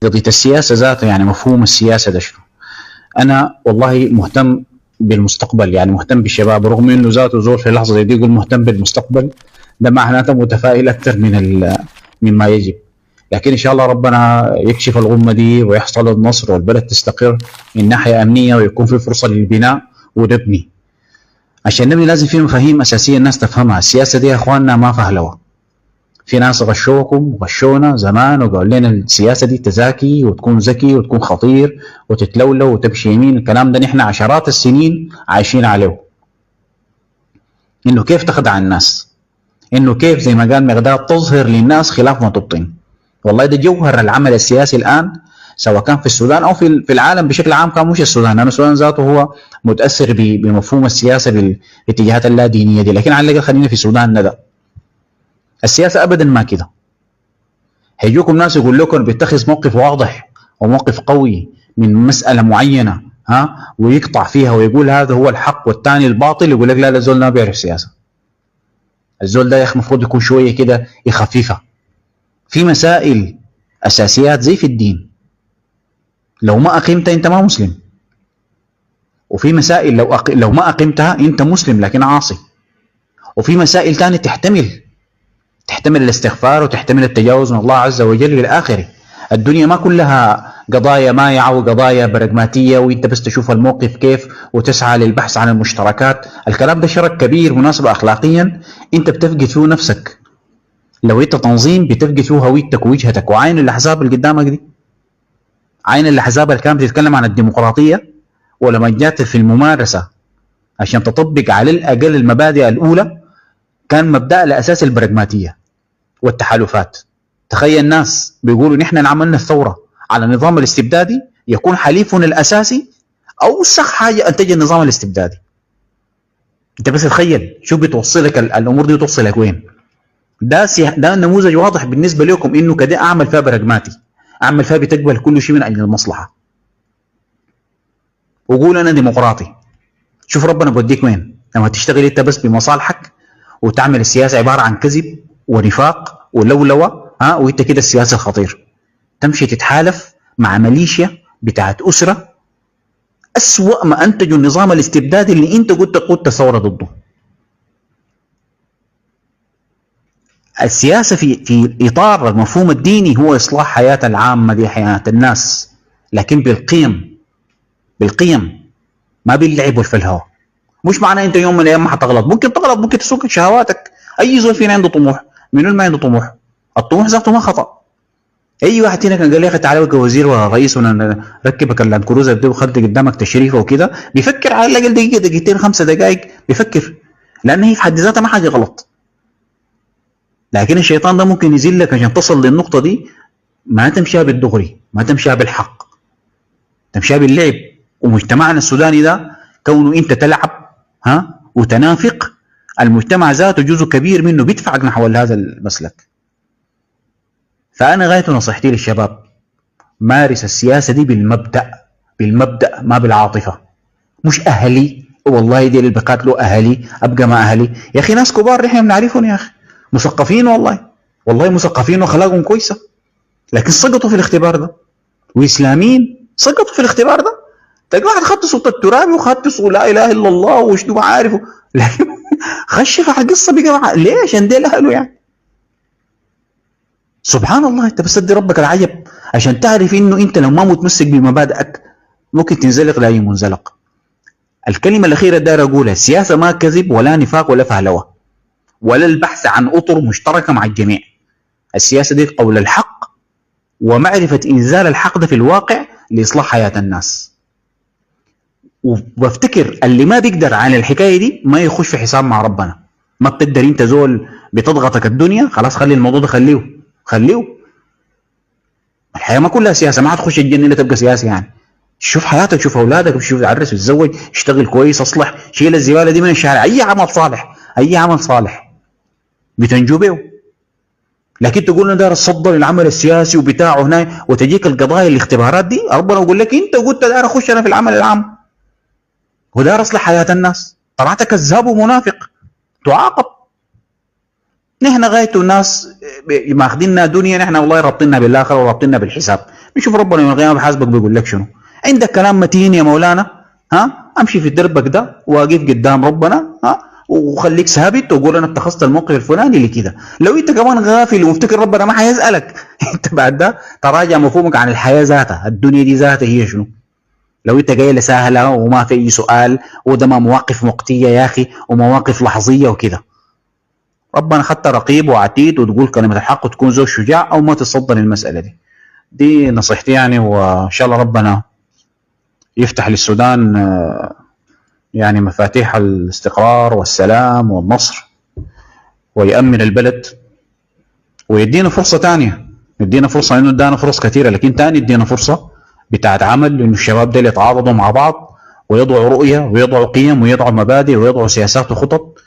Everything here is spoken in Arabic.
قضية السياسة ذاتها، يعني مفهوم السياسة ده شنو؟ أنا والله مهتم بالمستقبل، يعني مهتم بالشباب، رغم إنه ذاته زول في لحظة زي دي يقول مهتم بالمستقبل، ده معناته متفائل أكثر مما يجب. لكن إن شاء الله ربنا يكشف الغمة دي ويحصل النصر والبلد تستقر من ناحية أمنية ويكون في فرصة للبناء ونبني. عشان نبني لازم في مفاهيم أساسية الناس تفهمها. السياسة دي يا إخواننا ما فهلوة. في ناس غشوكم وغشونا زمان وقالوا لنا السياسة دي تزاكي وتكون ذكي وتكون خطير وتتلولو وتمشي يمين. الكلام ده نحن عشرات السنين عايشين عليه، انه كيف تخدع الناس، انه كيف زي ما قال مقداد تظهر للناس خلاف ما تبطن. والله ده جوهر العمل السياسي الان، سواء كان في السودان او في العالم بشكل عام. كان مش السودان، لان السودان ذاته هو متاثر بمفهوم السياسه بالاتجاهات اللادينيه دي، لكن على الاقل خلينا في السودان ده. السياسه ابدا ما كده. هيجوكم ناس يقول لكم بيتخذ موقف واضح وموقف قوي من مسألة معينة، ويقطع فيها ويقول هذا هو الحق والثاني الباطل، يقول لك لا الزول ما بيعرف سياسة. الزول ده يا اخي المفروض يكون شوية كده يخففها في مسائل أساسيات زي في الدين. لو ما أقيمتها أنت ما مسلم، وفي مسائل لو ما أقيمتها أنت مسلم لكن عاصي. وفي مسائل تانية تحتمل الاستغفار وتحتمل التجاوز من الله عز وجل إلى آخره. الدنيا ما كلها قضايا مايعة وقضايا براغماتية وانت بس تشوف الموقف كيف وتسعى للبحث عن المشتركات. الكلام ده شرك كبير مناسبة أخلاقيا انت بتفقد فيه نفسك. لو انت تنظيم بتفقد فيه هويتك ووجهتك. وعين الأحزاب اللي قدامك دي، عين الأحزاب اللي كانت بتتكلم عن الديمقراطية، ولما جات في الممارسة عشان تطبق على الأقل المبادئ الأولى كان مبدأ الأساس البراغماتية والتحالفات. تخيل الناس بيقولوا نحن عملنا الثورة على النظام الاستبدادي، يكون حليفنا الأساسي أوسخ حاجة أنتج النظام الاستبدادي. أنت بس تخيل شو بتوصلك الأمور دي وتوصلك وين. ده نموذج واضح بالنسبة لكم إنه كده أعمل فيها براغماتي، أعمل فيها بتقبل كل شيء من أجل المصلحة، وقول أنا ديمقراطي. شوف ربنا بوديك وين لما تشتغل أنت بس بمصالحك وتعمل السياسة عبارة عن كذب ونفاق ولولوة. وانت كده السياسة الخطير تمشي تتحالف مع ميليشيا بتاعت أسرة أسوأ ما أنتجوا النظام الاستبدادي اللي انت قلت قدت ثورة ضده. السياسة في إطار المفهوم الديني هو إصلاح حياة العامة دي، حياة الناس، لكن بالقيم ما باللعب والفلهو. مش معناه انت يوم من الايام ما حتغلط، ممكن تغلط، ممكن تسوق شهواتك. اي زول فينا عنده طموح، منو ما عنده طموح؟ الطموح ذاته ما خطأ. اي واحد فينا كان قال لي اخي تعالى ابقى وزير ولا رئيس ونركبك اللاند كروزر دي وخلي قدامك تشريفه وكده، بيفكر على الاقل دقيقه دقيقتين 5 دقائق بيفكر، لان هي في حد ذاتها ما حاجه غلط. لكن الشيطان ده ممكن يزلك عشان تصل للنقطه دي، ما تمشيها بالدغري، ما تمشيها بالحق، تمشيها باللعب. ومجتمعنا السوداني ده كونه انت تلعب وتنافق، المجتمع ذاته جزء كبير منه بيدفعك نحو هذا المسلك. فأنا غاية نصيحتي للشباب مارس السياسة دي بالمبدأ ما بالعاطفة. مش أهلي والله دي اللي بقاتلوا أهلي أبقى ما أهلي. يا أخي ناس كبار نحن بنعرفهم يا أخي، مثقفين والله مثقفين وأخلاقهم كويسة، لكن سقطوا في الاختبار ده. وإسلاميين سقطوا في الاختبار ده. تلاقي واحد خد صوت الترابي وخد صوت لا إله إلا الله وشنو ما عارفه، لكن خش على القصة بقى ليه؟ عشان ديل أهله يعني. سبحان الله. انت بس ادي ربك العجب عشان تعرف انه انت لو ما متمسك بمبادئك ممكن تنزلق لاي منزلق. الكلمة الأخيرة داير أقولها، السياسة ما كذب ولا نفاق ولا فهلوة ولا البحث عن أطر مشتركة مع الجميع. السياسة دي قول الحق ومعرفة إنزال الحق ده في الواقع لإصلاح حياة الناس. وبفتكر اللي ما بيقدر على الحكاية دي ما يخش في حساب مع ربنا. ما بتقدر انت زول بتضغطك الدنيا، خلاص خلي الموضوع ده خليه. الحياة ما كلها سياسة، ما هتخش الجنة الا تبقى سياسي يعني. شوف حياتك، شوف اولادك، شوف عرس وتزوج، اشتغل كويس، اصلح، شيل الزبالة دي من الشارع. اي عمل صالح بتنجو به. لكن تقول لنا دار تصدر العمل السياسي وبتاعه هنا وتجيك القضايا الاختبارات دي، ربنا يقول لك انت قلت دار اخش انا في العمل العام ودار اصلح حياة الناس، طلعت كذاب ومنافق تعاقب. نحن غايته الناس ماخذيننا دنيا، نحن والله رابطيننا بالاخره ورابطيننا بالحساب. بنشوف ربنا يوم القيامه بحاسبك بيقول لك شنو. عندك كلام متين يا مولانا، ها امشي في دربك ده واقف قدام ربنا، ها وخليك ثابت وقول انا اتخذت الموقف الفلاني لكذا. لو انت كمان غافل ومفتكر ربنا ما حيسالك انت بعد ده تراجع مفهومك عن الحياه ذاتها، الدنيا دي ذاتها هي شنو. لو انت جاي سهله وما في اي سؤال، وده ما مواقف وقتيه يا اخي ومواقف لحظيه وكده، ربنا خدت رقيب وعتيد وتقول كلمه الحق وتكون زوج شجاع او ما تصدر المساله دي. دي نصيحتي يعني، وان شاء الله ربنا يفتح للسودان يعني مفاتيح الاستقرار والسلام والنصر، ويأمن البلد، ويدينا فرصة تانية. يدينا فرصة، انه ادانا فرص كثيرة، لكن تاني يدينا فرصة بتاعت عمل، انه الشباب دول يتعاضدوا مع بعض ويضعوا رؤية ويضعوا قيم ويضعوا مبادئ ويضعوا سياسات وخطط